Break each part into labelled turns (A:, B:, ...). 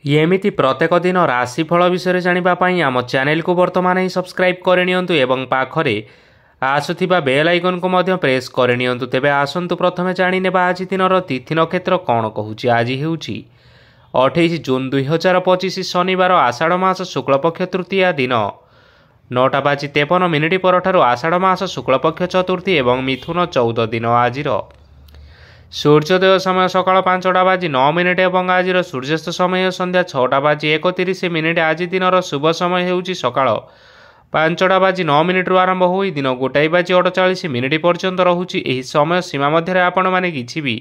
A: एमिति प्रत्येक दिन राशिफल विषय जानिबा पई आम चैनल को वर्तमान ही सब्सक्राइब करनियंतु एवं पाखरे आसुथिबा बेल आइकन को मध्य प्रेस करनियंतु। तेबे आसंतु प्रथमे जानिनेबा आज दिनर तिथि नक्षत्र कौन कहूची। आज हेउची 28 जून 2025 शनिवार आषाढ़ मास शुक्लपक्ष तृतीया दिन 9:53 परठारु आषाढ़ मास शुक्लपक्ष चतुर्थी एवं मिथुन 14 दिन। आजिर सूर्योदय समय सकाळ 5:09 एवं आजिर सूर्यास्त समय संध्या 6:31। आज दिनर शुभ समय हेउची सकाळ 5:09 रु आरंभ होई दिन 1:48 पर्यंत रहुची। एही समय सीमा मध्य आपण माने किछि भी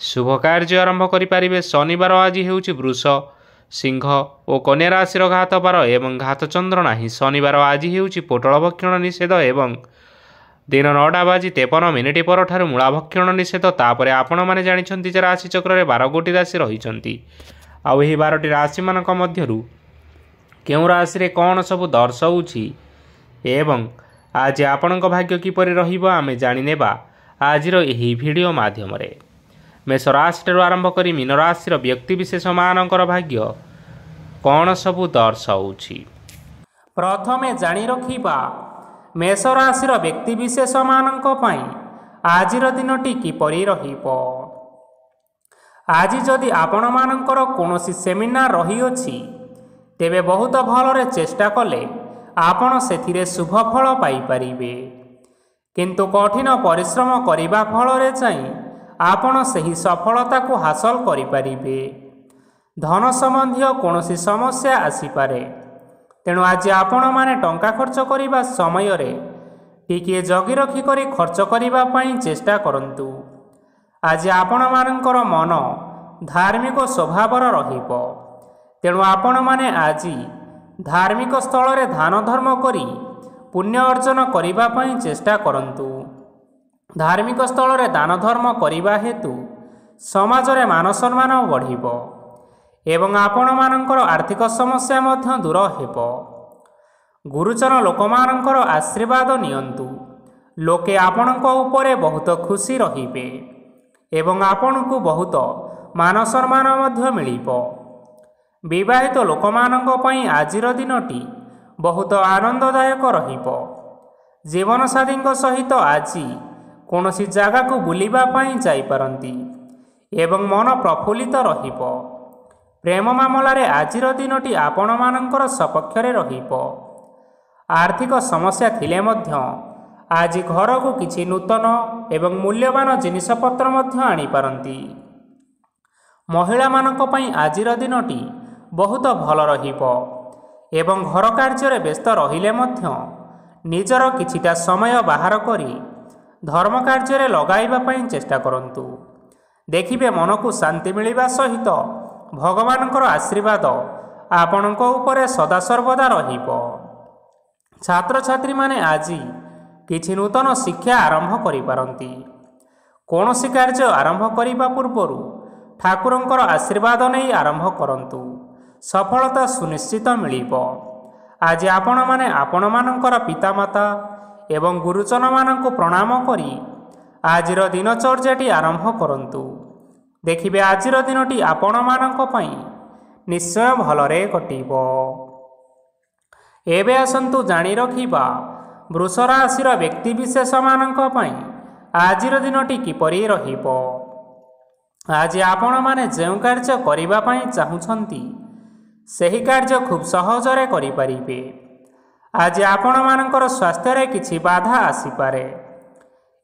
A: शुभ कार्य आरंभ करिपारिबे। शनिवार आज हेउची वृष, सिंह और कन्या राशि घात बार एवं घात चंद्र नाही। शनिवार आज हेउची पोटल भक्षण निषेध एवं दिन 9:53 परठारु मूला भक्षण निषेध। तापर आपण माने जानिछंती जे राशि चक्र रे 12 गोटी राशि रहिछंती। आ एही 12टी राशि मानक मध्यरु केउ राशि रे कोन सब दर्शाउछि एवं आज आपणक भाग्य किपरि रहिबो आमे जानि नेबा आजिर एही भिडियो माध्यम रे। मेष राशि आरंभ करी मीन राशि व्यक्ति विशेष मानकर भाग्य कौन सबू दर्शाउछि।
B: प्रथमे जानि रखिबा मेष राशि व्यक्ति विशेष मानक पई आजिर दिनटी किपरि रहिबो। आज जदि आपण मानकर कोनोसी सेमिनार रही अछि तेबे बहुत भलरे चेष्टा कले आपण सेथिरे शुभ फल पाई परिबे, किंतु कठिन परिश्रम करिबा फलरे चाहिँ आपण सही सफलता को हासिल करि परिबे। धन संबंधी कोनोसी समस्या आसी पारे, तेणु आज आपण माने टंका खर्च करिबा समय रे टिके जगी रखी करी खर्च करिबा पई चेष्टा करंतु। आज आपण मानकर मन धार्मिक स्वभावर रहिबो, तेणु आपण माने आज धार्मिक स्थल रे दान धर्म करी पुण्य अर्जन करिबा पई चेष्टा करंतु। धार्मिक स्थल रे दान धर्म करिबा हेतु समाज रे मान सम्मान बढ़िबो एवं आपण मानकर आर्थिक समस्या मध्य दूर हेबो। गुरुजन लोकमानकर आशीर्वाद नियंतु। लोके आपणक उपरे बहुत खुशी रहिबे एवं आपणकु बहुत मान सम्मान मध्य मिलिबो। विवाहित लोकमानक पई आजिर दिनटी बहुत आनंददायक रहिबो। जीवन साथीଙ୍କ सहित आजी कोनोसी जागा को बुलिबा पई जाई पारंती एवं मन प्रफुल्लित रहिबो। प्रेम मामलारे आजिर दिनटी आपण मानकर सपक्षरे रहिबो। आर्थिक समस्या थिले मध्य आज घर को किछि नूतन एवं मूल्यवान जिनिसपत्र मध्य आनी पारंती। महिला मानक पई आजिर दिनटी बहुत भल रहिबो एवं घर कार्य व्यस्त रहिले मध्य निजर किछिटा समय बाहर करी धर्म कार्य लगाइबा पई चेष्टा करंतु। देखिबे मन को शांति मिलिबा सहित भगवानकर आशीर्वाद आपणक उपरे सदा सर्वदा रहिबो। छात्र छात्री माने आजी किछि नूतन शिक्षा आरंभ करि पारंती। कोनोसी कार्य आरंभ करिबा पूर्वरु ठाकुरंकर आशीर्वाद नै आरंभ करंतु, सफलता सुनिश्चित मिलिबो। आज आपण माने आपण मानकर पितामाता एवं गुरुजन मानक प्रणाम करी आजिर दिनचर्याटी आरंभ करंतु। देखिबे आजिर दिनटी आपण मानक पई निश्चय भलरे कटिबो। एबे आसंतु जानि रखिबा वृष राशिर व्यक्ति विशेष मानक पई आजिर दिनटी किपरि रहिबो। आज आपण माने जेउ कार्य करिबा पई चाहुछंती सेही कार्य खूब सहजरे करि परिबे। आज आपण मानकर स्वास्थ्य रे किछि बाधा आसी पारे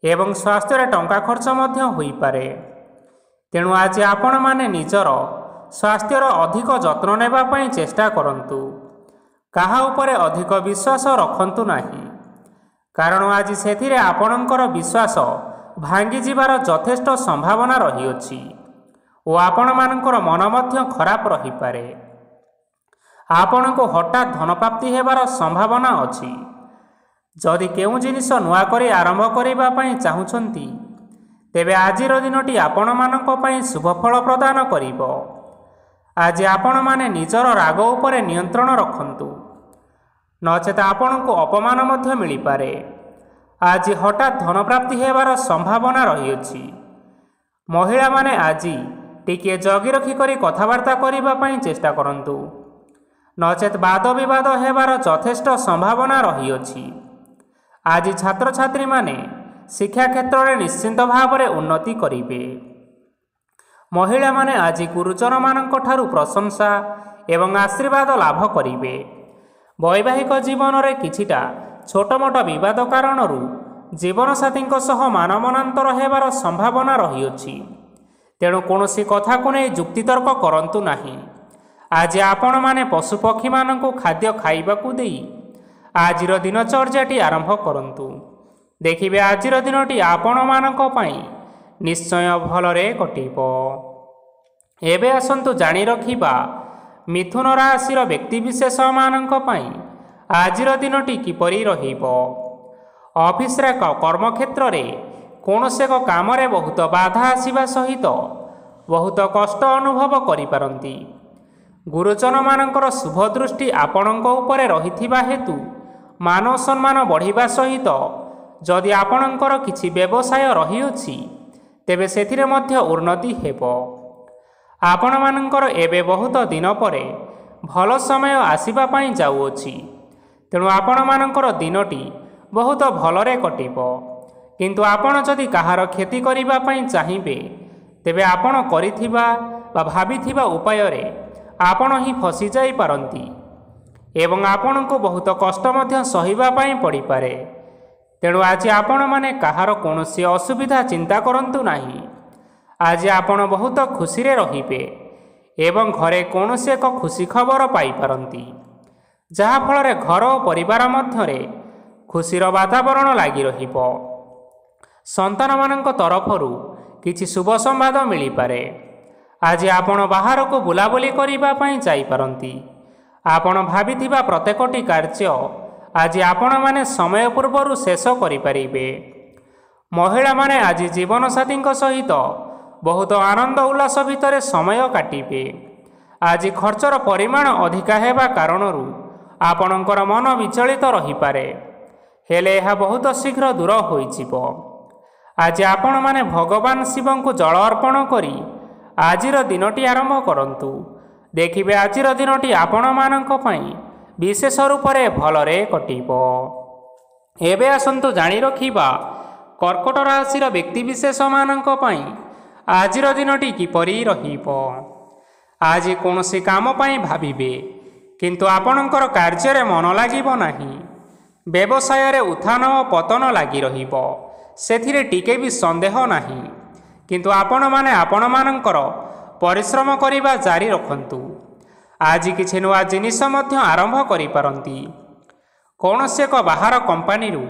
B: एवं स्वास्थ्य रे टंका खर्च मध्य होई पारे, तेणु आज आपण माने निजर स्वास्थ्यर अधिक जत्न नेबा पई चेष्टा करंतु। काहा उपरे अधिक विश्वास रखंतु नाही, कारण आज सेथिरे आपणकर विश्वास भांगी जिबार यथेष्ट संभावना रही अछि ओ आपण मानकर मन मध्य खराब रही पारे। आपण को हठात धन प्राप्ति हेबार संभावना अछि। जदि केउ जिनिस नुआ करी आरंभ करिबा पई चाहुछंती तेबे आजिर दिनटी आपण मानक पई शुभ फल प्रदान करिबो। आज आपण माने निजर राग उपरे नियंत्रण रखंतु, नचेत आपण को अपमान मध्य मिली पारे। आज हठात धन प्राप्ति हेबार संभावना रही अछि। महिला माने आज ଟିକିଏ ଜଗି ରଖିକରି କଥାବାର୍ତ୍ତା କରିବା ପାଇଁ ଚେଷ୍ଟା କରନ୍ତୁ, ନଚେତ୍ ବାଦ ବିବାଦ ହେବାର ଯଥେଷ୍ଟ ସମ୍ଭାବନା ରହିଅଛି। ଆଜି ଛାତ୍ରଛାତ୍ରୀମାନେ ଶିକ୍ଷା କ୍ଷେତ୍ରରେ ନିଶ୍ଚିନ୍ତ ଭାବରେ ଉନ୍ନତି କରିବେ। ମହିଳାମାନେ ଆଜି ଗୁରୁଜନମାନଙ୍କ ଠାରୁ ପ୍ରଶଂସା ଏବଂ ଆଶୀର୍ବାଦ ଲାଭ କରିବେ। ବୈବାହିକ ଜୀବନରେ କିଛିଟା ଛୋଟମୋଟ ବିବାଦ କାରଣରୁ ଜୀବନସାଥୀଙ୍କ ସହ ମାନମନାନ୍ତର ହେବାର ସମ୍ଭାବନା ରହିଅଛି। ତେଣୁ କୌଣସି କଥାକୁ ନେଇ ଯୁକ୍ତିତର୍କ କରନ୍ତୁ ନାହିଁ। ଆଜି ଆପଣମାନେ ପଶୁପକ୍ଷୀମାନଙ୍କୁ ଖାଦ୍ୟ ଖାଇବାକୁ ଦେଇ ଆଜିର ଦିନଚର୍ଯ୍ୟାଟି ଆରମ୍ଭ କରନ୍ତୁ। ଦେଖିବେ ଆଜିର ଦିନଟି ଆପଣମାନଙ୍କ ପାଇଁ ନିଶ୍ଚୟ ଭଲରେ କଟିବ। ଏବେ ଆସନ୍ତୁ ଜାଣି ରଖିବା ମିଥୁନ ରାଶିର ବ୍ୟକ୍ତିବିଶେଷମାନଙ୍କ ପାଇଁ ଆଜିର ଦିନଟି କିପରି ରହିବ। ଅଫିସରେ କର୍ମକ୍ଷେତ୍ରରେ କୌଣସି ଏକ କାମରେ ବହୁତ ବାଧା ଆସିବା ସହିତ ବହୁତ କଷ୍ଟ ଅନୁଭବ କରିପାରନ୍ତି। ଗୁରୁଜନମାନଙ୍କର ଶୁଭ ଦୃଷ୍ଟି ଆପଣଙ୍କ ଉପରେ ରହିଥିବା ହେତୁ ମାନ ସମ୍ମାନ ବଢ଼ିବା ସହିତ ଯଦି ଆପଣଙ୍କର କିଛି ବ୍ୟବସାୟ ରହିଅଛି ତେବେ ସେଥିରେ ମଧ୍ୟ ଉନ୍ନତି ହେବ। ଆପଣମାନଙ୍କର ଏବେ ବହୁତ ଦିନ ପରେ ଭଲ ସମୟ ଆସିବା ପାଇଁ ଯାଉଅଛି। ତେଣୁ ଆପଣମାନଙ୍କର ଦିନଟି ବହୁତ ଭଲରେ କଟିବ। କିନ୍ତୁ ଆପଣ ଯଦି କାହାର କ୍ଷତି କରିବା ପାଇଁ ଚାହିଁବେ ତେବେ ଆପଣ କରିଥିବା ବା ଭାବିଥିବା ଉପାୟରେ ଆପଣ ହିଁ ଫସିଯାଇପାରନ୍ତି ଏବଂ ଆପଣଙ୍କୁ ବହୁତ କଷ୍ଟ ମଧ୍ୟ ସହିବା ପାଇଁ ପଡ଼ିପାରେ। ତେଣୁ ଆଜି ଆପଣମାନେ କାହାର କୌଣସି ଅସୁବିଧା ଚିନ୍ତା କରନ୍ତୁ ନାହିଁ। ଆଜି ଆପଣ ବହୁତ ଖୁସିରେ ରହିବେ ଏବଂ ଘରେ କୌଣସି ଏକ ଖୁସି ଖବର ପାଇପାରନ୍ତି, ଯାହାଫଳରେ ଘର ଓ ପରିବାର ମଧ୍ୟରେ ଖୁସିର ବାତାବରଣ ଲାଗି ରହିବ। ସନ୍ତାନମାନଙ୍କ ତରଫରୁ କିଛି ଶୁଭ ସମ୍ବାଦ ମିଳିପାରେ। ଆଜି ଆପଣ ବାହାରକୁ ବୁଲାବୁଲି କରିବା ପାଇଁ ଯାଇପାରନ୍ତି। ଆପଣ ଭାବିଥିବା ପ୍ରତ୍ୟେକଟି କାର୍ଯ୍ୟ ଆଜି ଆପଣମାନେ ସମୟ ପୂର୍ବରୁ ଶେଷ କରିପାରିବେ। ମହିଳାମାନେ ଆଜି ଜୀବନସାଥୀଙ୍କ ସହିତ ବହୁତ ଆନନ୍ଦ ଉଲ୍ଲାସ ଭିତରେ ସମୟ କାଟିବେ। ଆଜି ଖର୍ଚ୍ଚର ପରିମାଣ ଅଧିକା ହେବା କାରଣରୁ ଆପଣଙ୍କର ମନ ବିଚଳିତ ରହିପାରେ, ହେଲେ ଏହା ବହୁତ ଶୀଘ୍ର ଦୂର ହୋଇଯିବ। ଆଜି ଆପଣମାନେ ଭଗବାନ ଶିବଙ୍କୁ ଜଳ ଅର୍ପଣ କରି ଆଜିର ଦିନଟି ଆରମ୍ଭ କରନ୍ତୁ। ଦେଖିବେ ଆଜିର ଦିନଟି ଆପଣମାନଙ୍କ ପାଇଁ ବିଶେଷ ରୂପରେ ଭଲରେ କଟିବ। ଏବେ ଆସନ୍ତୁ ଜାଣି ରଖିବା କର୍କଟ ରାଶିର ବ୍ୟକ୍ତିବିଶେଷମାନଙ୍କ ପାଇଁ ଆଜିର ଦିନଟି କିପରି ରହିବ। ଆଜି କୌଣସି କାମ ପାଇଁ ଭାବିବେ, କିନ୍ତୁ ଆପଣଙ୍କର କାର୍ଯ୍ୟରେ ମନ ଲାଗିବ ନାହିଁ। ବ୍ୟବସାୟରେ ଉତ୍ଥାନ ଓ ପତନ ଲାଗି ରହିବ, ସେଥିରେ ଟିକେ ବି ସନ୍ଦେହ ନାହିଁ। କିନ୍ତୁ ଆପଣମାନେ ଆପଣମାନଙ୍କର ପରିଶ୍ରମ କରିବା ଜାରି ରଖନ୍ତୁ। ଆଜି କିଛି ନୂଆ ଜିନିଷ ମଧ୍ୟ ଆରମ୍ଭ କରିପାରନ୍ତି। କୌଣସି ଏକ ବାହାର କମ୍ପାନୀରୁ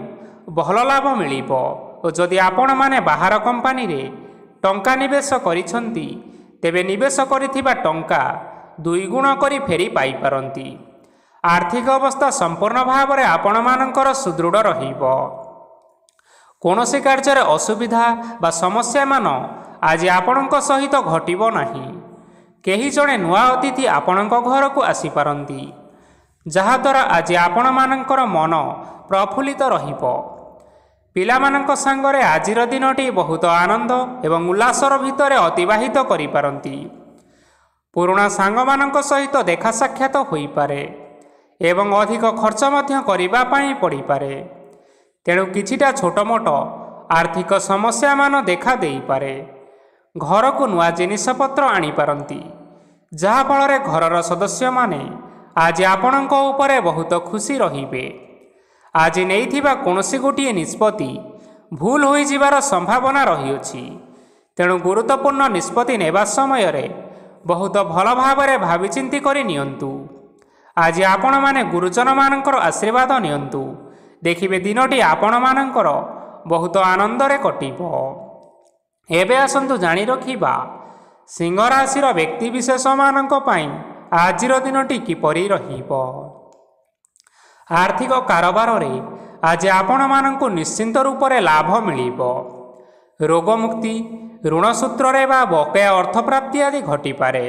B: ଭଲ ଲାଭ ମିଳିବ ଓ ଯଦି ଆପଣମାନେ ବାହାର କମ୍ପାନୀରେ ଟଙ୍କା ନିବେଶ କରିଛନ୍ତି ତେବେ ନିବେଶ କରିଥିବା ଟଙ୍କା 2 ଗୁଣ କରି ଫେରି ପାଇପାରନ୍ତି। ଆର୍ଥିକ ଅବସ୍ଥା ସମ୍ପୂର୍ଣ୍ଣ ଭାବରେ ଆପଣମାନଙ୍କର ସୁଦୃଢ଼ ରହିବ। କୌଣସି କାର୍ଯ୍ୟରେ ଅସୁବିଧା ବା ସମସ୍ୟାମାନ ଆଜି ଆପଣଙ୍କ ସହିତ ଘଟିବ ନାହିଁ। କେହି ଜଣେ ନୂଆ ଅତିଥି ଆପଣଙ୍କ ଘରକୁ ଆସିପାରନ୍ତି, ଯାହାଦ୍ୱାରା ଆଜି ଆପଣମାନଙ୍କର ମନ ପ୍ରଫୁଲ୍ଲିତ ରହିବ। ପିଲାମାନଙ୍କ ସାଙ୍ଗରେ ଆଜିର ଦିନଟି ବହୁତ ଆନନ୍ଦ ଏବଂ ଉଲ୍ଲାସର ଭିତରେ ଅତିବାହିତ କରିପାରନ୍ତି। ପୁରୁଣା ସାଙ୍ଗମାନଙ୍କ ସହିତ ଦେଖା ସାକ୍ଷାତ ହୋଇପାରେ ଏବଂ ଅଧିକ ଖର୍ଚ୍ଚ ମଧ୍ୟ କରିବା ପାଇଁ ପଡ଼ିପାରେ। ତେଣୁ କିଛିଟା ଛୋଟମୋଟ ଆର୍ଥିକ ସମସ୍ୟାମାନ ଦେଖା ଦେଇପାରେ। ଘରକୁ ନୂଆ ଜିନିଷପତ୍ର ଆଣିପାରନ୍ତି, ଯାହାଫଳରେ ଘରର ସଦସ୍ୟମାନେ ଆଜି ଆପଣଙ୍କ ଉପରେ ବହୁତ ଖୁସି ରହିବେ। ଆଜି ନେଇଥିବା କୌଣସି ଗୋଟିଏ ନିଷ୍ପତ୍ତି ଭୁଲ ହୋଇଯିବାର ସମ୍ଭାବନା ରହିଅଛି। ତେଣୁ ଗୁରୁତ୍ୱପୂର୍ଣ୍ଣ ନିଷ୍ପତ୍ତି ନେବା ସମୟରେ ବହୁତ ଭଲ ଭାବରେ ଭାବିଚିନ୍ତି କରି ନିଅନ୍ତୁ। ଆଜି ଆପଣମାନେ ଗୁରୁଜନମାନଙ୍କର ଆଶୀର୍ବାଦ ନିଅନ୍ତୁ। ଦେଖିବେ ଦିନଟି ଆପଣମାନଙ୍କର ବହୁତ ଆନନ୍ଦରେ କଟିବ। ଏବେ ଆସନ୍ତୁ ଜାଣି ରଖିବା ସିଂହ ରାଶିର ବ୍ୟକ୍ତିବିଶେଷମାନଙ୍କ ପାଇଁ ଆଜିର ଦିନଟି କିପରି ରହିବ। ଆର୍ଥିକ କାରବାରରେ ଆଜି ଆପଣମାନଙ୍କୁ ନିଶ୍ଚିନ୍ତ ରୂପରେ ଲାଭ ମିଳିବ। ରୋଗମୁକ୍ତି, ଋଣ ସୂତ୍ରରେ ବା ବକେୟା ଅର୍ଥପ୍ରାପ୍ତି ଆଦି ଘଟିପାରେ।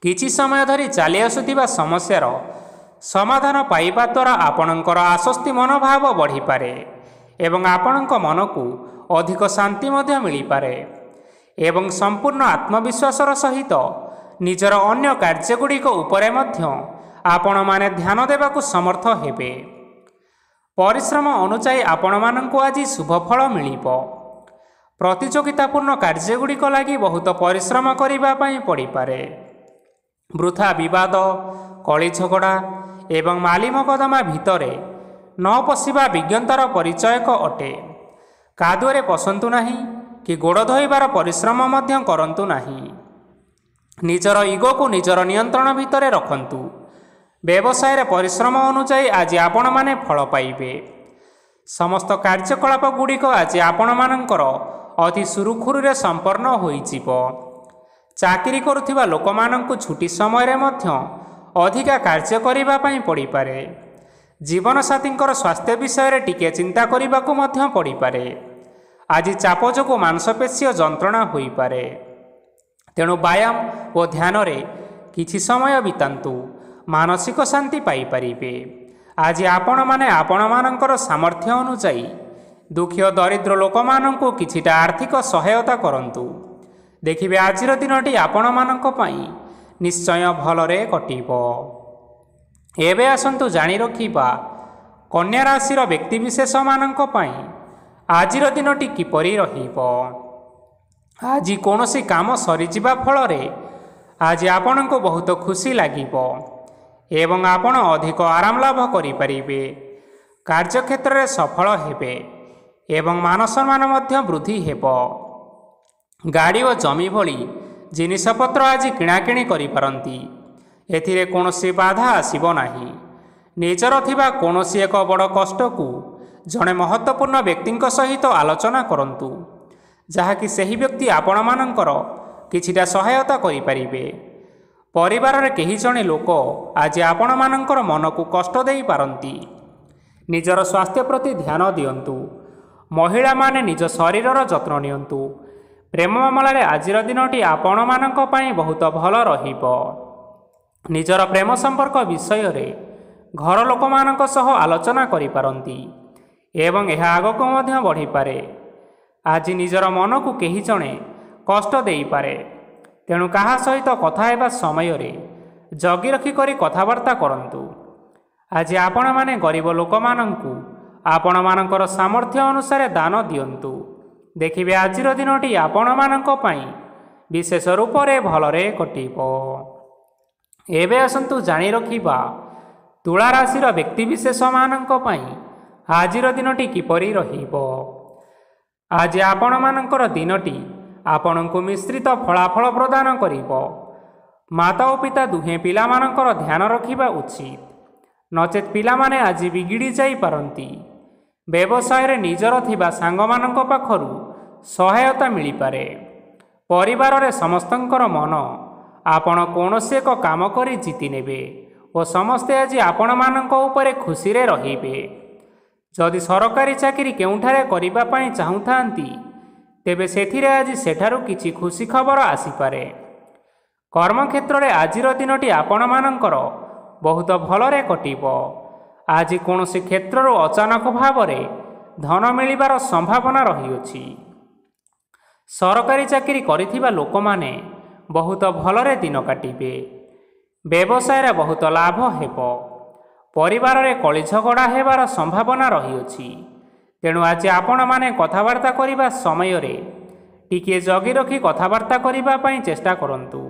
B: କିଛି ସମୟ ଧରି ଚାଲି ଆସୁଥିବା ସମସ୍ୟାର ସମାଧାନ ପାଇବା ଦ୍ୱାରା ଆପଣଙ୍କର ଆଶ୍ୱସ୍ତି ମନୋଭାବ ବଢ଼ିପାରେ ଏବଂ ଆପଣଙ୍କ ମନକୁ ଅଧିକ ଶାନ୍ତି ମଧ୍ୟ ମିଳିପାରେ। ଏବଂ ସମ୍ପୂର୍ଣ୍ଣ ଆତ୍ମବିଶ୍ୱାସର ସହିତ ନିଜର ଅନ୍ୟ କାର୍ଯ୍ୟଗୁଡ଼ିକ ଉପରେ ମଧ୍ୟ ଆପଣମାନେ ଧ୍ୟାନ ଦେବାକୁ ସମର୍ଥ ହେବେ। ପରିଶ୍ରମ ଅନୁଯାୟୀ ଆପଣମାନଙ୍କୁ ଆଜି ଶୁଭଫଳ ମିଳିବ। ପ୍ରତିଯୋଗିତାପୂର୍ଣ୍ଣ କାର୍ଯ୍ୟଗୁଡ଼ିକ ଲାଗି ବହୁତ ପରିଶ୍ରମ କରିବା ପାଇଁ ପଡ଼ିପାରେ। ବୃଥା ବିବାଦ, କଳି ଝଗଡ଼ା ଏବଂ ମାଲି ମକଦ୍ଦମା ଭିତରେ ନ ପଶିବା ବିଜ୍ଞତାର ପରିଚୟକ ଅଟେ। କାଦୁଅରେ ପଶନ୍ତୁ ନାହିଁ କି ଗୋଡ଼ ଧୋଇବାର ପରିଶ୍ରମ ମଧ୍ୟ କରନ୍ତୁ ନାହିଁ। ନିଜର ଇଗୋକୁ ନିଜର ନିୟନ୍ତ୍ରଣ ଭିତରେ ରଖନ୍ତୁ। ବ୍ୟବସାୟରେ ପରିଶ୍ରମ ଅନୁଯାୟୀ ଆଜି ଆପଣମାନେ ଫଳ ପାଇବେ। ସମସ୍ତ କାର୍ଯ୍ୟକଳାପ ଗୁଡ଼ିକ ଆଜି ଆପଣମାନଙ୍କର ଅତି ସୁରୁଖୁରୁରେ ସମ୍ପନ୍ନ ହୋଇଯିବ। ଚାକିରି କରୁଥିବା ଲୋକମାନଙ୍କୁ ଛୁଟି ସମୟରେ ମଧ୍ୟ ଅଧିକା କାର୍ଯ୍ୟ କରିବା ପାଇଁ ପଡ଼ିପାରେ। ଜୀବନସାଥୀଙ୍କର ସ୍ୱାସ୍ଥ୍ୟ ବିଷୟରେ ଟିକିଏ ଚିନ୍ତା କରିବାକୁ ମଧ୍ୟ ପଡ଼ିପାରେ। ଆଜି ଚାପ ଯୋଗୁଁ ମାଂସପେଶୀୟ ଯନ୍ତ୍ରଣା ହୋଇପାରେ। ତେଣୁ ବ୍ୟାୟାମ ଓ ଧ୍ୟାନରେ କିଛି ସମୟ ବିତାନ୍ତୁ, ମାନସିକ ଶାନ୍ତି ପାଇପାରିବେ। ଆଜି ଆପଣମାନେ ଆପଣମାନଙ୍କର ସାମର୍ଥ୍ୟ ଅନୁଯାୟୀ ଦୁଃଖୀ ଓ ଦରିଦ୍ର ଲୋକମାନଙ୍କୁ କିଛିଟା ଆର୍ଥିକ ସହାୟତା କରନ୍ତୁ। ଦେଖିବେ ଆଜିର ଦିନଟି ଆପଣମାନଙ୍କ ପାଇଁ ନିଶ୍ଚୟ ଭଲରେ କଟିବ। ଏବେ ଆସନ୍ତୁ ଜାଣି ରଖିବା କନ୍ୟା ରାଶିର ବ୍ୟକ୍ତିବିଶେଷମାନଙ୍କ ପାଇଁ ଆଜିର ଦିନଟି କିପରି ରହିବ। ଆଜି କୌଣସି କାମ ସରିଯିବା ଫଳରେ ଆଜି ଆପଣଙ୍କୁ ବହୁତ ଖୁସି ଲାଗିବ ଏବଂ ଆପଣ ଅଧିକ ଆରାମ ଲାଭ କରିପାରିବେ। କାର୍ଯ୍ୟକ୍ଷେତ୍ରରେ ସଫଳ ହେବେ ଏବଂ ମାନସମ୍ମାନ ମଧ୍ୟ ବୃଦ୍ଧି ହେବ। ଗାଡ଼ି ଓ ଜମି ଭଳି ଜିନିଷପତ୍ର ଆଜି କିଣାକିଣି କରିପାରନ୍ତି। ଏଥିରେ କୌଣସି ବାଧା ଆସିବ ନାହିଁ। ନିଜର ଥିବା କୌଣସି ଏକ ବଡ଼ କଷ୍ଟକୁ ଜଣେ ମହତ୍ତ୍ୱପୂର୍ଣ୍ଣ ବ୍ୟକ୍ତିଙ୍କ ସହିତ ଆଲୋଚନା କରନ୍ତୁ, ଯାହାକି ସେହି ବ୍ୟକ୍ତି ଆପଣମାନଙ୍କର କିଛିଟା ସହାୟତା କରିପାରିବେ। ପରିବାରରେ କେହି ଜଣେ ଲୋକ ଆଜି ଆପଣମାନଙ୍କର ମନକୁ କଷ୍ଟ ଦେଇପାରନ୍ତି। ନିଜର ସ୍ୱାସ୍ଥ୍ୟ ପ୍ରତି ଧ୍ୟାନ ଦିଅନ୍ତୁ। ମହିଳାମାନେ ନିଜ ଶରୀରର ଯତ୍ନ ନିଅନ୍ତୁ। ପ୍ରେମ ମାମଲାରେ ଆଜିର ଦିନଟି ଆପଣମାନଙ୍କ ପାଇଁ ବହୁତ ଭଲ ରହିବ। ନିଜର ପ୍ରେମ ସମ୍ପର୍କ ବିଷୟରେ ଘର ଲୋକମାନଙ୍କ ସହ ଆଲୋଚନା କରିପାରନ୍ତି ଏବଂ ଏହା ଆଗକୁ ମଧ୍ୟ ବଢ଼ିପାରେ। ଆଜି ନିଜର ମନକୁ କେହି ଜଣେ କଷ୍ଟ ଦେଇପାରେ, ତେଣୁ କାହା ସହିତ କଥା ହେବା ସମୟରେ ଜଗି ରଖି କରି କଥାବାର୍ତ୍ତା କରନ୍ତୁ। ଆଜି ଆପଣମାନେ ଗରିବ ଲୋକମାନଙ୍କୁ ଆପଣମାନଙ୍କର ସାମର୍ଥ୍ୟ ଅନୁସାରେ ଦାନ ଦିଅନ୍ତୁ। ଦେଖିବେ ଆଜିର ଦିନଟି ଆପଣମାନଙ୍କ ପାଇଁ ବିଶେଷ ରୂପରେ ଭଲରେ କଟିବ। ଏବେ ଆସନ୍ତୁ ଜାଣି ରଖିବା ତୁଳା ରାଶିର ବ୍ୟକ୍ତିବିଶେଷମାନଙ୍କ ପାଇଁ ଆଜିର ଦିନଟି କିପରି ରହିବ। ଆଜି ଆପଣମାନଙ୍କର ଦିନଟି ଆପଣଙ୍କୁ ମିଶ୍ରିତ ଫଳାଫଳ ପ୍ରଦାନ କରିବ। ମାତା ଓ ପିତା ଦୁହେଁ ପିଲାମାନଙ୍କର ଧ୍ୟାନ ରଖିବା ଉଚିତ, ନଚେତ୍ ପିଲାମାନେ ଆଜି ବିଗିଡ଼ି ଯାଇପାରନ୍ତି। ବ୍ୟବସାୟରେ ନିଜର ଥିବା ସାଙ୍ଗମାନଙ୍କ ପାଖରୁ ସହାୟତା ମିଳିପାରେ। ପରିବାରରେ ସମସ୍ତଙ୍କର ମନ ଆପଣ କୌଣସି ଏକ କାମ କରି ଜିତି ନେବେ ଓ ସମସ୍ତେ ଆଜି ଆପଣମାନଙ୍କ ଉପରେ ଖୁସିରେ ରହିବେ। ଯଦି ସରକାରୀ ଚାକିରି କେଉଁଠାରେ କରିବା ପାଇଁ ଚାହୁଁଥାନ୍ତି, ତେବେ ସେଥିରେ ଆଜି ସେଠାରୁ କିଛି ଖୁସି ଖବର ଆସିପାରେ। କର୍ମକ୍ଷେତ୍ରରେ ଆଜିର ଦିନଟି ଆପଣମାନଙ୍କର ବହୁତ ଭଲରେ କଟିବ। ଆଜି କୌଣସି କ୍ଷେତ୍ରରୁ ଅଚାନକ ଭାବରେ ଧନ ମିଳିବାର ସମ୍ଭାବନା ରହିଅଛି। ସରକାରୀ ଚାକିରି କରିଥିବା ଲୋକମାନେ ବହୁତ ଭଲରେ ଦିନ କାଟିବେ। ବ୍ୟବସାୟରେ ବହୁତ ଲାଭ ହେବ। ପରିବାରରେ କଳି ଝଗଡ଼ା ହେବାର ସମ୍ଭାବନା ରହିଅଛି। ତେଣୁ ଆଜି ଆପଣମାନେ କଥାବାର୍ତ୍ତା କରିବା ସମୟରେ ଟିକିଏ ଜଗି ରଖି କଥାବାର୍ତ୍ତା କରିବା ପାଇଁ ଚେଷ୍ଟା କରନ୍ତୁ।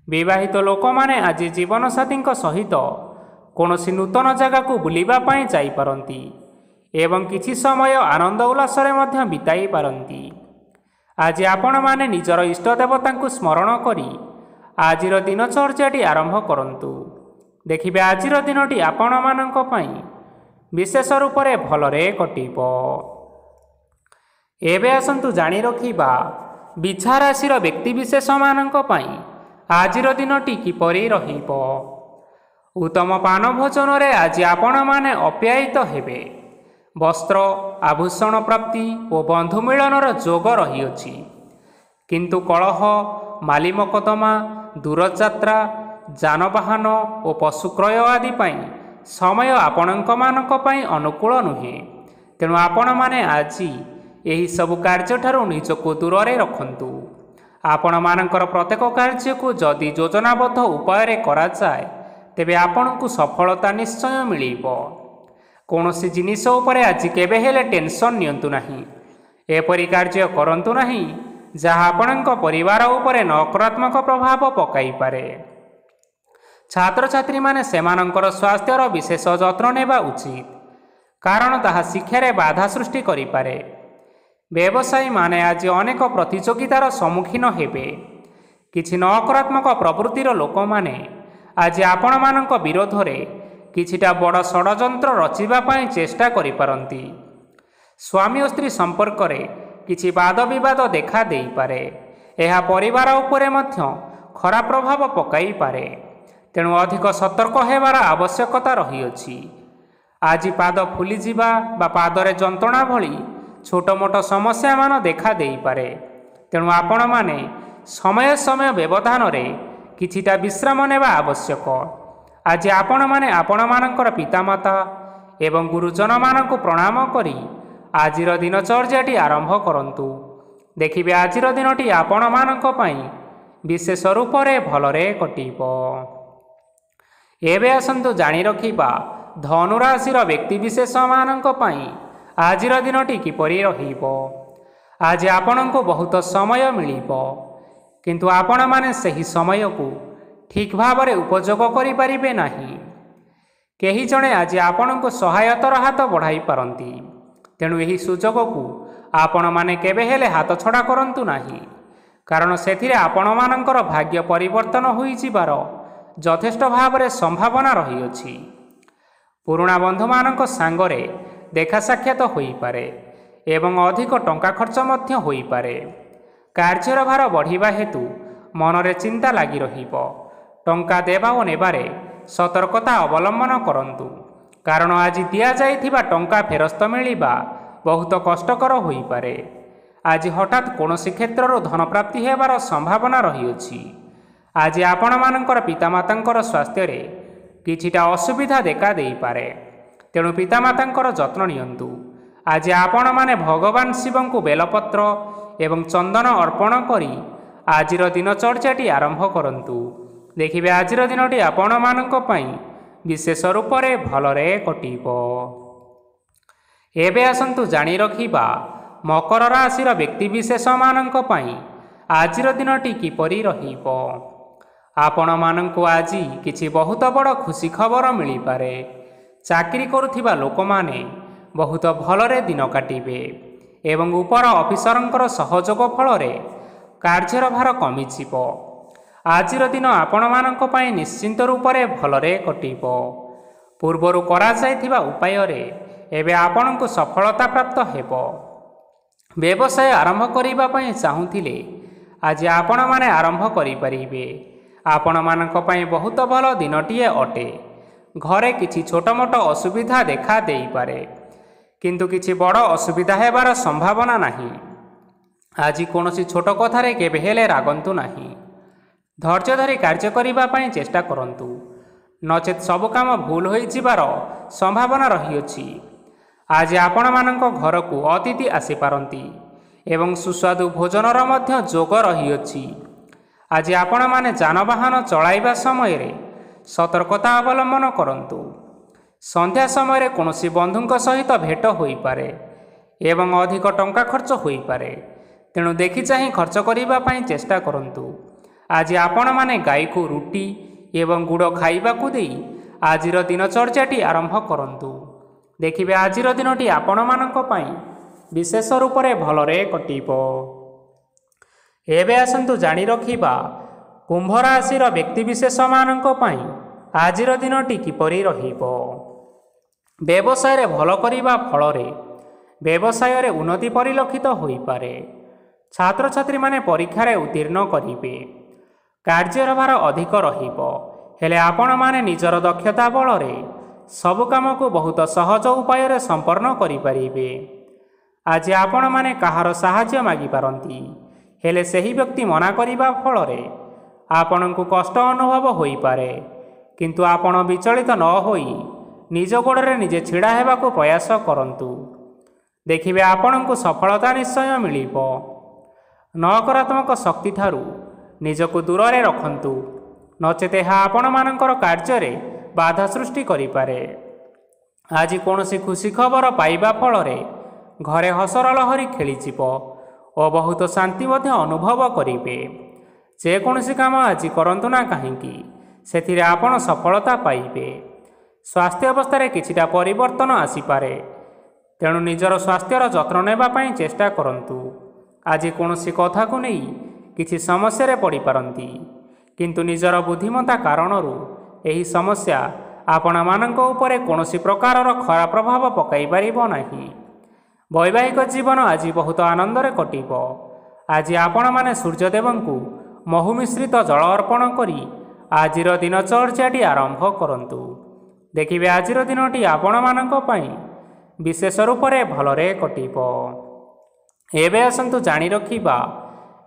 B: ବିବାହିତ ଲୋକମାନେ ଆଜି ଜୀବନସାଥୀଙ୍କ ସହିତ କୌଣସି ନୂତନ ଜାଗାକୁ ବୁଲିବା ପାଇଁ ଯାଇପାରନ୍ତି ଏବଂ କିଛି ସମୟ ଆନନ୍ଦ ଉଲ୍ଲାସରେ ମଧ୍ୟ ବିତାଇ ପାରନ୍ତି। ଆଜି ଆପଣମାନେ ନିଜର ଇଷ୍ଟ ଦେବତାଙ୍କୁ ସ୍ମରଣ କରି ଆଜିର ଦିନଚର୍ଯ୍ୟାଟି ଆରମ୍ଭ କରନ୍ତୁ। ଦେଖିବେ ଆଜିର ଦିନଟି ଆପଣମାନଙ୍କ ପାଇଁ ବିଶେଷ ରୂପରେ ଭଲରେ କଟିବ। ଏବେ ଆସନ୍ତୁ ଜାଣି ରଖିବା ବିଛା ରାଶିର ବ୍ୟକ୍ତିବିଶେଷମାନଙ୍କ ପାଇଁ ଆଜିର ଦିନଟି କିପରି ରହିବ। ଉତ୍ତମ ପାନ ଭୋଜନରେ ଆଜି ଆପଣମାନେ ଅପ୍ୟାୟିତ ହେବେ। ବସ୍ତ୍ର ଆଭୂଷଣ ପ୍ରାପ୍ତି ଓ ବନ୍ଧୁ ମିଳନର ଯୋଗ ରହିଅଛି। କିନ୍ତୁ କଳହ, ମାଲି ମକଦ୍ଦମା, ଦୂରଯାତ୍ରା, ଯାନବାହନ ଓ ପଶୁ କ୍ରୟ ଆଦି ପାଇଁ ସମୟ ଆପଣଙ୍କମାନଙ୍କ ପାଇଁ ଅନୁକୂଳ ନୁହେଁ। ତେଣୁ ଆପଣମାନେ ଆଜି ଏହିସବୁ କାର୍ଯ୍ୟଠାରୁ ନିଜକୁ ଦୂରରେ ରଖନ୍ତୁ। ଆପଣମାନଙ୍କର ପ୍ରତ୍ୟେକ କାର୍ଯ୍ୟକୁ ଯଦି ଯୋଜନାବଦ୍ଧ ଉପାୟରେ କରାଯାଏ ତେବେ ଆପଣଙ୍କୁ ସଫଳତା ନିଶ୍ଚୟ ମିଳିବ। କୌଣସି ଜିନିଷ ଉପରେ ଆଜି କେବେ ହେଲେ ଟେନସନ୍ ନିଅନ୍ତୁ ନାହିଁ। ଏପରି କାର୍ଯ୍ୟ କରନ୍ତୁ ନାହିଁ ଯାହା ଆପଣଙ୍କ ପରିବାର ଉପରେ ନକାରାତ୍ମକ ପ୍ରଭାବ ପକାଇପାରେ। ଛାତ୍ରଛାତ୍ରୀମାନେ ସେମାନଙ୍କର ସ୍ୱାସ୍ଥ୍ୟର ବିଶେଷ ଯତ୍ନ ନେବା ଉଚିତ, କାରଣ ତାହା ଶିକ୍ଷାରେ ବାଧା ସୃଷ୍ଟି କରିପାରେ। ବ୍ୟବସାୟୀମାନେ ଆଜି ଅନେକ ପ୍ରତିଯୋଗିତାର ସମ୍ମୁଖୀନ ହେବେ। କିଛି ନକାରାତ୍ମକ ପ୍ରବୃତ୍ତିର ଲୋକମାନେ ଆଜି ଆପଣମାନଙ୍କ ବିରୋଧରେ କିଛିଟା ବଡ଼ ଷଡ଼ଯନ୍ତ୍ର ରଚିବା ପାଇଁ ଚେଷ୍ଟା କରିପାରନ୍ତି। ସ୍ୱାମୀ ଓ ସ୍ତ୍ରୀ ସମ୍ପର୍କରେ କିଛି ବାଦବିବାଦ ଦେଖା ଦେଇପାରେ। ଏହା ପରିବାର ଉପରେ ମଧ୍ୟ ଖରାପ ପ୍ରଭାବ ପକାଇପାରେ। ତେଣୁ ଅଧିକ ସତର୍କ ହେବାର ଆବଶ୍ୟକତା ରହିଅଛି। ଆଜି ପାଦ ଫୁଲିଯିବା ବା ପାଦରେ ଯନ୍ତ୍ରଣା ଭଳି ଛୋଟ ମୋଟ ସମସ୍ୟାମାନ ଦେଖା ଦେଇପାରେ। ତେଣୁ ଆପଣମାନେ ସମୟ ସମୟ ବ୍ୟବଧାନରେ କିଛିଟା ବିଶ୍ରାମ ନେବା ଆବଶ୍ୟକ। ଆଜି ଆପଣମାନେ ଆପଣମାନଙ୍କର ପିତାମାତା ଏବଂ ଗୁରୁଜନମାନଙ୍କୁ ପ୍ରଣାମ କରି ଆଜିର ଦିନଚର୍ଯ୍ୟାଟି ଆରମ୍ଭ କରନ୍ତୁ। ଦେଖିବେ ଆଜିର ଦିନଟି ଆପଣମାନଙ୍କ ପାଇଁ ବିଶେଷ ରୂପରେ ଭଲରେ କଟିବ। ଏବେ ଆସନ୍ତୁ ଜାଣି ରଖିବା ଧନୁରାଶିର ବ୍ୟକ୍ତିବିଶେଷମାନଙ୍କ ପାଇଁ ଆଜିର ଦିନଟି କିପରି ରହିବ। ଆଜି ଆପଣଙ୍କୁ ବହୁତ ସମୟ ମିଳିବ, କିନ୍ତୁ ଆପଣମାନେ ସେହି ସମୟକୁ ଠିକ୍ ଭାବରେ ଉପଯୋଗ କରିପାରିବେ ନାହିଁ। କେହି ଜଣେ ଆଜି ଆପଣଙ୍କୁ ସହାୟତାର ହାତ ବଢ଼ାଇ ପାରନ୍ତି। ତେଣୁ ଏହି ସୁଯୋଗକୁ ଆପଣମାନେ କେବେ ହେଲେ ହାତଛଡ଼ା କରନ୍ତୁ ନାହିଁ, କାରଣ ସେଥିରେ ଆପଣମାନଙ୍କର ଭାଗ୍ୟ ପରିବର୍ତ୍ତନ ହୋଇଯିବାର ଯଥେଷ୍ଟ ଭାବରେ ସମ୍ଭାବନା ରହିଅଛି। ପୁରୁଣା ବନ୍ଧୁମାନଙ୍କ ସାଙ୍ଗରେ ଦେଖା ସାକ୍ଷାତ ହୋଇପାରେ ଏବଂ ଅଧିକ ଟଙ୍କା ଖର୍ଚ୍ଚ ମଧ୍ୟ ହୋଇପାରେ। କାର୍ଯ୍ୟର ଭାର ବଢ଼ିବା ହେତୁ ମନରେ ଚିନ୍ତା ଲାଗି ରହିବ। ଟଙ୍କା ଦେବା ଓ ନେବାରେ ସତର୍କତା ଅବଲମ୍ବନ କରନ୍ତୁ, କାରଣ ଆଜି ଦିଆଯାଇଥିବା ଟଙ୍କା ଫେରସ୍ତ ମିଳିବା ବହୁତ କଷ୍ଟକର ହୋଇପାରେ। ଆଜି ହଠାତ୍ କୌଣସି କ୍ଷେତ୍ରରୁ ଧନପ୍ରାପ୍ତି ହେବାର ସମ୍ଭାବନା ରହିଅଛି। ଆଜି ଆପଣମାନଙ୍କର ପିତାମାତାଙ୍କର ସ୍ୱାସ୍ଥ୍ୟରେ କିଛିଟା ଅସୁବିଧା ଦେଖା ଦେଇପାରେ। ତେଣୁ ପିତାମାତାଙ୍କର ଯତ୍ନ ନିଅନ୍ତୁ। ଆଜି ଆପଣମାନେ ଭଗବାନ ଶିବଙ୍କୁ ବେଲପତ୍ର ଏବଂ ଚନ୍ଦନ ଅର୍ପଣ କରି ଆଜିର ଦିନଚର୍ଯ୍ୟାଟି ଆରମ୍ଭ କରନ୍ତୁ। ଦେଖିବେ ଆଜିର ଦିନଟି ଆପଣମାନଙ୍କ ପାଇଁ ବିଶେଷ ରୂପରେ ଭଲରେ କଟିବ। ଏବେ ଆସନ୍ତୁ ଜାଣି ରଖିବା ମକର ରାଶିର ବ୍ୟକ୍ତିବିଶେଷମାନଙ୍କ ପାଇଁ ଆଜିର ଦିନଟି କିପରି ରହିବ। ଆପଣମାନଙ୍କୁ ଆଜି କିଛି ବହୁତ ବଡ଼ ଖୁସି ଖବର ମିଳିପାରେ। ଚାକିରି କରୁଥିବା ଲୋକମାନେ ବହୁତ ଭଲରେ ଦିନ କାଟିବେ ଏବଂ ଉପର ଅଫିସରଙ୍କର ସହଯୋଗ ଫଳରେ କାର୍ଯ୍ୟର ଭାର କମିଯିବ। ଆଜିର ଦିନ ଆପଣମାନଙ୍କ ପାଇଁ ନିଶ୍ଚିନ୍ତ ରୂପରେ ଭଲରେ କଟିବ। ପୂର୍ବରୁ କରାଯାଇଥିବା ଉପାୟରେ ଏବେ ଆପଣଙ୍କୁ ସଫଳତା ପ୍ରାପ୍ତ ହେବ। ବ୍ୟବସାୟ ଆରମ୍ଭ କରିବା ପାଇଁ ଚାହୁଁଥିଲେ ଆଜି ଆପଣମାନେ ଆରମ୍ଭ କରିପାରିବେ। ଆପଣମାନଙ୍କ ପାଇଁ ବହୁତ ଭଲ ଦିନଟିଏ ଅଟେ। ଘରେ କିଛି ଛୋଟ ମୋଟ ଅସୁବିଧା ଦେଖା ଦେଇପାରେ, କିନ୍ତୁ କିଛି ବଡ଼ ଅସୁବିଧା ହେବାର ସମ୍ଭାବନା ନାହିଁ। ଆଜି କୌଣସି ଛୋଟ କଥାରେ କେବେ ହେଲେ ରାଗନ୍ତୁ ନାହିଁ। ଧୈର୍ଯ୍ୟ ଧରି କାର୍ଯ୍ୟ କରିବା ପାଇଁ ଚେଷ୍ଟା କରନ୍ତୁ, ନଚେତ୍ ସବୁ କାମ ଭୁଲ ହୋଇଯିବାର ସମ୍ଭାବନା ରହିଅଛି। ଆଜି ଆପଣମାନଙ୍କ ଘରକୁ ଅତିଥି ଆସିପାରନ୍ତି ଏବଂ ସୁସ୍ୱାଦୁ ଭୋଜନର ମଧ୍ୟ ଯୋଗ ରହିଅଛି। ଆଜି ଆପଣମାନେ ଯାନବାହନ ଚଳାଇବା ସମୟରେ ସତର୍କତା ଅବଲମ୍ବନ କରନ୍ତୁ। ସନ୍ଧ୍ୟା ସମୟରେ କୌଣସି ବନ୍ଧୁଙ୍କ ସହିତ ଭେଟ ହୋଇପାରେ ଏବଂ ଅଧିକ ଟଙ୍କା ଖର୍ଚ୍ଚ ହୋଇପାରେ। ତେଣୁ ଦେଖି ଚାହିଁ ଖର୍ଚ୍ଚ କରିବା ପାଇଁ ଚେଷ୍ଟା କରନ୍ତୁ। ଆଜି ଆପଣମାନେ ଗାଈକୁ ରୁଟି ଏବଂ ଗୁଡ଼ ଖାଇବାକୁ ଦେଇ ଆଜିର ଦିନଚର୍ଯ୍ୟାଟି ଆରମ୍ଭ କରନ୍ତୁ। ଦେଖିବେ ଆଜିର ଦିନଟି ଆପଣମାନଙ୍କ ପାଇଁ ବିଶେଷ ରୂପରେ ଭଲରେ କଟିବ। ଏବେ ଆସନ୍ତୁ ଜାଣି ରଖିବା କୁମ୍ଭ ରାଶିର ବ୍ୟକ୍ତିବିଶେଷମାନଙ୍କ ପାଇଁ ଆଜିର ଦିନଟି କିପରି ରହିବ। ବ୍ୟବସାୟରେ ଭଲ କରିବା ଫଳରେ ବ୍ୟବସାୟରେ ଉନ୍ନତି ପରିଲକ୍ଷିତ ହୋଇପାରେ। ଛାତ୍ରଛାତ୍ରୀମାନେ ପରୀକ୍ଷାରେ ଉତ୍ତୀର୍ଣ୍ଣ କରିବେ। କାର୍ଯ୍ୟର ଭାର ଅଧିକ ରହିବ, ହେଲେ ଆପଣମାନେ ନିଜର ଦକ୍ଷତା ବଳରେ ସବୁ କାମକୁ ବହୁତ ସହଜ ଉପାୟରେ ସମ୍ପନ୍ନ କରିପାରିବେ। ଆଜି ଆପଣମାନେ କାହାର ସାହାଯ୍ୟ ମାଗିପାରନ୍ତି, ହେଲେ ସେହି ବ୍ୟକ୍ତି ମନା କରିବା ଫଳରେ ଆପଣଙ୍କୁ କଷ୍ଟ ଅନୁଭବ ହୋଇପାରେ। କିନ୍ତୁ ଆପଣ ବିଚଳିତ ନ ହୋଇ ନିଜ ଗୋଡ଼ରେ ନିଜେ ଛିଡ଼ା ହେବାକୁ ପ୍ରୟାସ କରନ୍ତୁ। ଦେଖିବେ ଆପଣଙ୍କୁ ସଫଳତା ନିଶ୍ଚୟ ମିଳିବ। ନକାରାତ୍ମକ ଶକ୍ତି ଠାରୁ ନିଜକୁ ଦୂରରେ ରଖନ୍ତୁ, ନଚେତ୍ ଏହା ଆପଣମାନଙ୍କର କାର୍ଯ୍ୟରେ ବାଧା ସୃଷ୍ଟି କରିପାରେ। ଆଜି କୌଣସି ଖୁସି ଖବର ପାଇବା ଫଳରେ ଘରେ ହସର ଲହରୀ ଖେଳିଯିବ ଓ ବହୁତ ଶାନ୍ତି ମଧ୍ୟ ଅନୁଭବ କରିବେ। ଯେକୌଣସି କାମ ଆଜି କରନ୍ତୁ ନା କାହିଁକି, ସେଥିରେ ଆପଣ ସଫଳତା ପାଇବେ। ସ୍ୱାସ୍ଥ୍ୟ ଅବସ୍ଥାରେ କିଛିଟା ପରିବର୍ତ୍ତନ ଆସିପାରେ, ତେଣୁ ନିଜର ସ୍ୱାସ୍ଥ୍ୟର ଯତ୍ନ ନେବା ପାଇଁ ଚେଷ୍ଟା କରନ୍ତୁ। ଆଜି କୌଣସି କଥାକୁ ନେଇ କିଛି ସମସ୍ୟାରେ ପଡ଼ିପାରନ୍ତି, କିନ୍ତୁ ନିଜର ବୁଦ୍ଧିମତ୍ତା କାରଣରୁ ଏହି ସମସ୍ୟା ଆପଣମାନଙ୍କ ଉପରେ କୌଣସି ପ୍ରକାରର ଖରାପ ପ୍ରଭାବ ପକାଇ ପାରିବ ନାହିଁ। ବୈବାହିକ ଜୀବନ ଆଜି ବହୁତ ଆନନ୍ଦରେ କଟିବ। ଆଜି ଆପଣମାନେ ସୂର୍ଯ୍ୟଦେବଙ୍କୁ ମହୁ ମିଶ୍ରିତ ଜଳ ଅର୍ପଣ କରି ଆଜିର ଦିନଚର୍ଯ୍ୟାଟି ଆରମ୍ଭ କରନ୍ତୁ। ଦେଖିବେ ଆଜିର ଦିନଟି ଆପଣମାନଙ୍କ ପାଇଁ ବିଶେଷ ରୂପରେ ଭଲରେ କଟିବ। ଏବେ ଆସନ୍ତୁ ଜାଣି ରଖିବା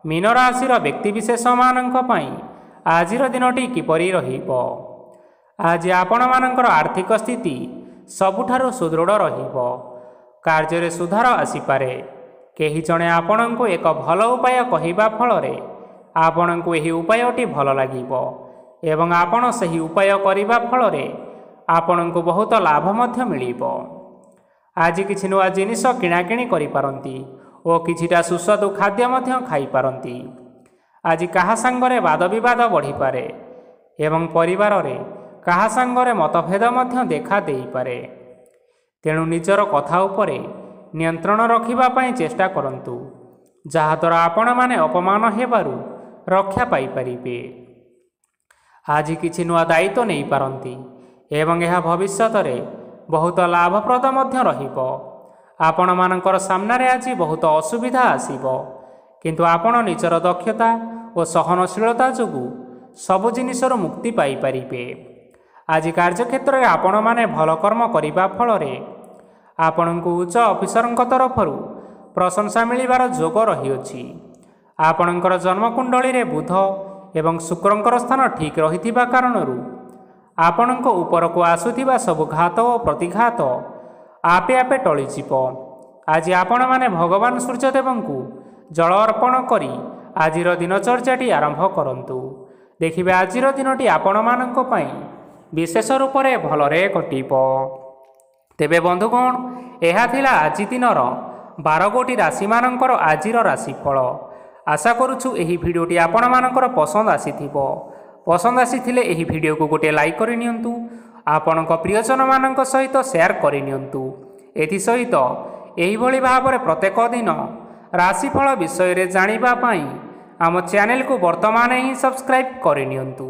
B: ମୀନ ରାଶିର ବ୍ୟକ୍ତିବିଶେଷମାନଙ୍କ ପାଇଁ ଆଜିର ଦିନଟି କିପରି ରହିବ। ଆଜି ଆପଣମାନଙ୍କର ଆର୍ଥିକ ସ୍ଥିତି ସବୁଠାରୁ ସୁଦୃଢ଼ ରହିବ। କାର୍ଯ୍ୟରେ ସୁଧାର ଆସିପାରେ। କେହି ଜଣେ ଆପଣଙ୍କୁ ଏକ ଭଲ ଉପାୟ କହିବା ଫଳରେ ଆପଣଙ୍କୁ ଏହି ଉପାୟଟି ଭଲ ଲାଗିବ ଏବଂ ଆପଣ ସେହି ଉପାୟ କରିବା ଫଳରେ ଆପଣଙ୍କୁ ବହୁତ ଲାଭ ମଧ୍ୟ ମିଳିବ। ଆଜି କିଛି ନୂଆ ଜିନିଷ କିଣାକିଣି କରିପାରନ୍ତି ଓ କିଛିଟା ସୁସ୍ୱାଦୁ ଖାଦ୍ୟ ମଧ୍ୟ ଖାଇପାରନ୍ତି। ଆଜି କାହା ସାଙ୍ଗରେ ବାଦବିବାଦ ବଢ଼ିପାରେ ଏବଂ ପରିବାରରେ କାହା ସାଙ୍ଗରେ ମତଭେଦ ମଧ୍ୟ ଦେଖା ଦେଇପାରେ। ତେଣୁ ନିଜର କଥା ଉପରେ ନିୟନ୍ତ୍ରଣ ରଖିବା ପାଇଁ ଚେଷ୍ଟା କରନ୍ତୁ, ଯାହାଦ୍ୱାରା ଆପଣମାନେ ଅପମାନ ହେବାରୁ ରକ୍ଷା ପାଇପାରିବେ। ଆଜି କିଛି ନୂଆ ଦାୟିତ୍ୱ ନେଇପାରନ୍ତି ଏବଂ ଏହା ଭବିଷ୍ୟତରେ ବହୁତ ଲାଭପ୍ରଦ ମଧ୍ୟ ରହିବ। ଆପଣମାନଙ୍କର ସାମ୍ନାରେ ଆଜି ବହୁତ ଅସୁବିଧା ଆସିବ, କିନ୍ତୁ ଆପଣ ନିଜର ଦକ୍ଷତା ଓ ସହନଶୀଳତା ଯୋଗୁଁ ସବୁ ଜିନିଷରୁ ମୁକ୍ତି ପାଇପାରିବେ। ଆଜି କାର୍ଯ୍ୟକ୍ଷେତ୍ରରେ ଆପଣମାନେ ଭଲ କର୍ମ କରିବା ଫଳରେ ଆପଣଙ୍କୁ ଉଚ୍ଚ ଅଫିସରଙ୍କ ତରଫରୁ ପ୍ରଶଂସା ମିଳିବାର ଯୋଗ ରହିଅଛି। ଆପଣଙ୍କର ଜନ୍ମକୁଣ୍ଡଳୀରେ ବୁଧ ଏବଂ ଶୁକ୍ରଙ୍କର ସ୍ଥାନ ଠିକ୍ ରହିଥିବା କାରଣରୁ ଆପଣଙ୍କ ଉପରକୁ ଆସୁଥିବା ସବୁ ଘାତ ଓ ପ୍ରତିଘାତ ଆପେ ଆପେ ଟଳିଯିବ। ଆଜି ଆପଣମାନେ ଭଗବାନ ସୂର୍ଯ୍ୟଦେବଙ୍କୁ ଜଳ ଅର୍ପଣ କରି ଆଜିର ଦିନଚର୍ଯ୍ୟାଟି ଆରମ୍ଭ କରନ୍ତୁ। ଦେଖିବେ ଆଜିର ଦିନଟି ଆପଣମାନଙ୍କ ପାଇଁ ବିଶେଷ ରୂପରେ ଭଲରେ କଟିବ। ତେବେ ବନ୍ଧୁଗଣ, ଏହା ଥିଲା ଆଜି ଦିନର 12 ଗୋଟି ରାଶିମାନଙ୍କର ଆଜିର ରାଶିଫଳ। ଆଶା କରୁଛୁ ଏହି ଭିଡ଼ିଓଟି ଆପଣମାନଙ୍କର ପସନ୍ଦ ଆସିଥିବ। ପସନ୍ଦ ଆସିଥିଲେ ଏହି ଭିଡ଼ିଓକୁ ଗୋଟିଏ ଲାଇକ୍ କରିନିଅନ୍ତୁ, ଆପଣଙ୍କ ପ୍ରିୟଜନମାନଙ୍କ ସହିତ ସେୟାର କରିନିଅନ୍ତୁ। ଏଥିସହିତ ଏହିଭଳି ଭାବରେ ପ୍ରତ୍ୟେକ ଦିନ ରାଶିଫଳ ବିଷୟରେ ଜାଣିବା ପାଇଁ ଆମ ଚ୍ୟାନେଲକୁ ବର୍ତ୍ତମାନ ହିଁ ସବସ୍କ୍ରାଇବ୍ କରିନିଅନ୍ତୁ।